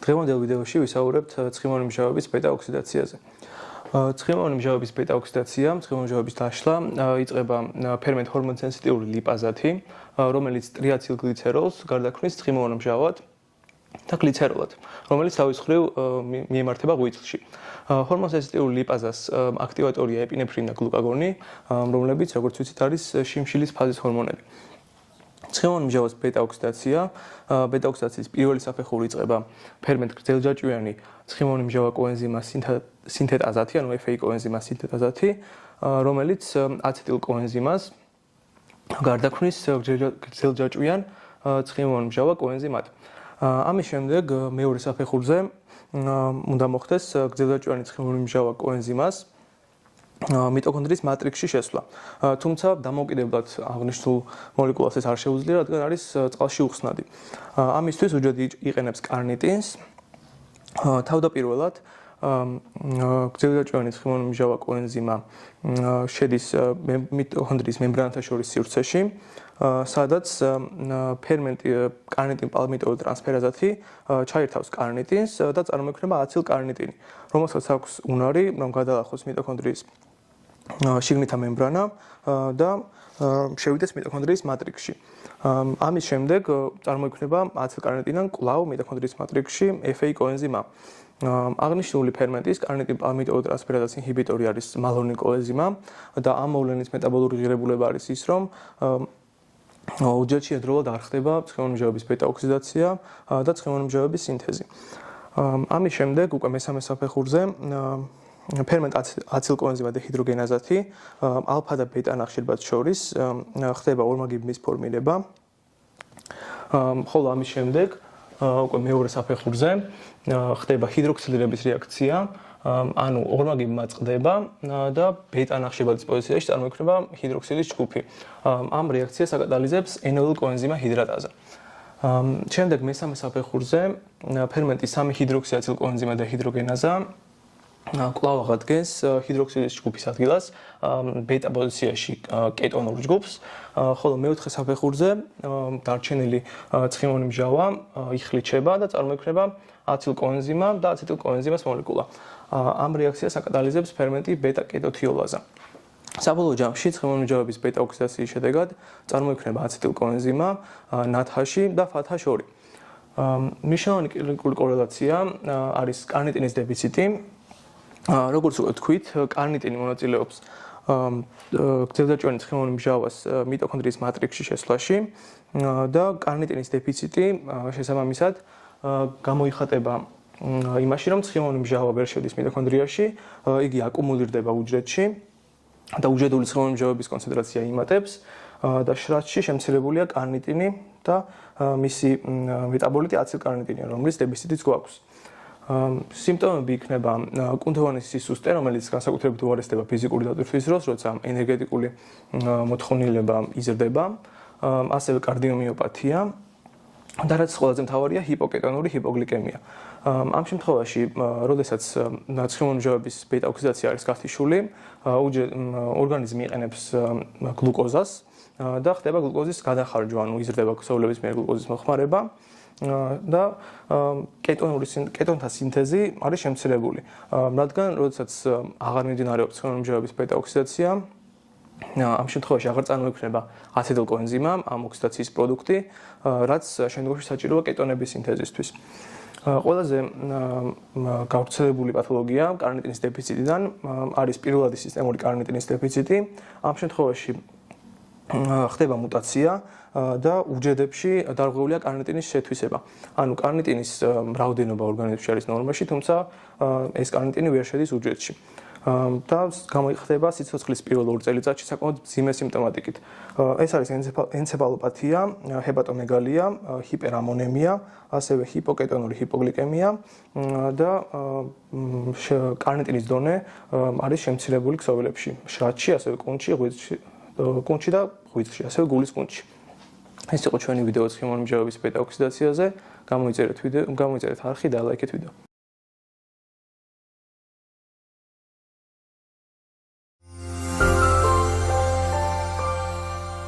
დღევანდელ ვიდეოში ვისაუბრებთ ცხიმოვანი მჟავების ბეტა-ოქსიდაციაზე. ცხიმოვანი მჟავების ბეტა-ოქსიდაცია, ცხიმოვანი მჟავების დაშლა იწყება ფერმენტ ჰორმონ-სენსიტიური ლიპაზათი, რომელიც ტრიაცილგლიცეროლს გარდაქმნის ცხიმოვან მჟავად და გლიცეროლად, რომელიც თავის მხრივ მიემართება ღვიძლში. ჰორმონ-სენსიტიური ლიპაზას აქტივატორია ეპინეფრინი და გლუკაგონი, რომლებიც, როგორც ვიცით, არის შიმშილის ფაზის ჰორმონები. ცხიმოვანი მჟავას ბეტა-ოქსიდაციის პირველი საფეხური იწყება ფერმენტ გრძელჯაჭვიანი ცხიმოვანი მჟავა კოენზიმას სინთეტაზათი, ანუ FA კოენზიმას სინთეტაზათი, რომელიც აცეტილ კოენზიმას გარდაქმნის გრძელჯაჭვიან ცხიმოვან მჟავა კოენზიმად. ამის შემდეგ მეორე საფეხურზე უნდა მოხდეს გრძელჯაჭვიანი ცხიმოვანი მჟავა კოენზიმას მიტოქონდრიის მატრიქსში შესვლა. თუმცა დამოუკიდებლად აღნიშნულ მოლეკულას ეს არ შეუძლია, რადგან არის წყალში უხსნადი. ამისთვის უჯრედი იყენებს კარნიტინს. თავდაპირველად გრძელჯაჭვიანი ცხიმოვანი მჟავა კოენზიმა შედის მიტოქონდრიის მემბრანათა შორის სივრცეში, სადაც ფერმენტი კარნიტინ პალმიტოიდ ტრანსფერაზათი ჩაერთავს კარნიტინს და წარმოიქმნება აცილკარნიტინი, რომელსაც აქვს უნარი, რომ გადაახოს მიტოქონდრიის შიგნითა მემბრანა და შევიდეს მიტოქონდრიის მატრიქსში. ამის შემდეგ წარმოიქმნება აცილკარნიტინიდან კვლავ მიტოქონდრიის მატრიქსში FA კოენზიმა. აღნიშნული ფერმენტის კარნიტინ პალმიტოიდ ტრანსფერაზის ინჰიბიტორი არის მალონი კოენზიმა და ამ მოვლენის მეტაბოლური ღირებულება არის ის, რომ უჯრედში ერთდროულად არ ხდება ცხიმოვანი მჟავების ბეტა-ოქსიდაცია და ცხიმოვანი მჟავების სინთეზი. ამის შემდეგ უკვე მესამე საფეხურზე ფერმენტ აცილკოენზიმა დეჰიდროგენაზათი ალფა და ბეტა ნახშირბაც შორის ხდება ორმაგი ბმის ფორმირება. ხოლო ამის შემდეგ უკვე მეორე საფეხურზე ხდება ჰიდროქსილირების რეაქცია, ანუ ორმაგი ბმა წყდება და ბეტა ნახშირბადის პოზიციაში წარმოიქმნება ჰიდროქსილის ჯგუფი. ამ რეაქციას აკატალიზებს ენოილ კოენზიმა ჰიდრატაზა. შემდეგ მესამე საფეხურზე ფერმენტი 3 ჰიდროქსიაცილ კოენზიმა დეჰიდროგენაზა კვლავ აღადგენს ჰიდროქსილის ჯგუფის ადგილას ბეტა პოზიციაში კეტონურ ჯგუფს, ხოლო მეოთხე საფეხურზე დარჩენილი ცხიმოვანი მჟავა იხლიჩება და წარმოიქმნება აცილკოენზიმა და აცეტილკოენზიმას მოლეკულა. ამ რეაქციას აკატალიზებს ფერმენტი ბეტა-კეტოთიოლაზა. საბოლოო ჯამში ცხიმოვანი მჟავების ბეტა-ოქსიდაციის შედეგად წარმოიქმნება აცეტილკოენზიმა ნათაში და ფათაშორი. მნიშვნელოვანი კლინიკური კორელაცია არის კარნიტინის დეფიციტი. როგორც უკვე თქვით, კარნიტინი მონაწილეობს გრძელჯაჭვიანი ცხიმოვანი მჟავას მიტოქონდრიის მატრიქსში შესვლაში და კარნიტინის დეფიციტი შესაბამისად გამოიხატება იმაში, რომ ცხიმოვანი მჟავა ვერ შედის მიტოქონდრიაში, იგი აკუმულირდება უჯრედში და უჯრედული ცხიმოვანი მჟავების კონცენტრაცია იმატებს და შრატში შემცირებულია კარნიტინი და მისი მეტაბოლიტი აცილკარნიტინია, რომლის დეფიციტიც გვაქვს. სიმპტომები იქნება კუნთოვანი სისუსტე, რომელიც განსაკუთრებით უარესდება ფიზიკური დატვირთვის დროს, როცა ენერგეტიკული მოთხოვნილება იზრდება, ასევე კარდიომიოპათია და რაც ყველაზე მთავარია ჰიპოკეტონური ჰიპოგლიკემია. ამ შემთხვევაში, როდესაც ცხიმოვანი მჟავების ბეტა-ოქსიდაცია არის გათიშული, ორგანიზმი იყენებს გლუკოზას და ხდება გლუკოზის გადახარჯვა, ანუ იზრდება ქსოვილების მიერ გლუკოზის მოხმარება და კეტონთა სინთეზი არის შემცირებული, რადგან როდესაც აღარ მიმდინარეობს ცხიმოვანი მჟავების ბეტა-ოქსიდაცია, ამ შემთხვევაში აღარ წარმოიქმნება აცეტილკოენზიმა, ამ ოქსიდაციის პროდუქტი, რაც შემდგომში საჭიროა კეტონების სინთეზისთვის. ყველაზე გავრცელებული პათოლოგია კარნიტინის დეფიციტიდან არის პირველადი სისტემური კარნიტინის დეფიციტი. ამ შემთხვევაში ხდება მუტაცია და უჯრედებში დარღვეულია კარნიტინის შეთვისება. ანუ კარნიტინის რაოდენობა ორგანიზმში არის ნორმაში, თუმცა ეს კარნიტინი ვერ შედის უჯრედში. და გამოიხდება სიცოცხლის პირველ 2 წელიწადში საკმაოდ მძიმე სიმპტომატიკით. ეს არის ენცეფალოპათია, ჰეპატომეგალია, ჰიპერამონემია, ასევე ჰიპოკეტონური ჰიპოგლიკემია და კარნიტინის დონე არის შემცირებული ქსოვილებში, შრატში, ასევე კუნთში და ღვიძლში, ასევე გულის კუნთში. ეს იყო ჩვენი ვიდეო ცხიმოვანი მჟავების ბეტა-ოქსიდაციაზე. გამოიწერეთ არხი და ლაიქეთ ვიდეო.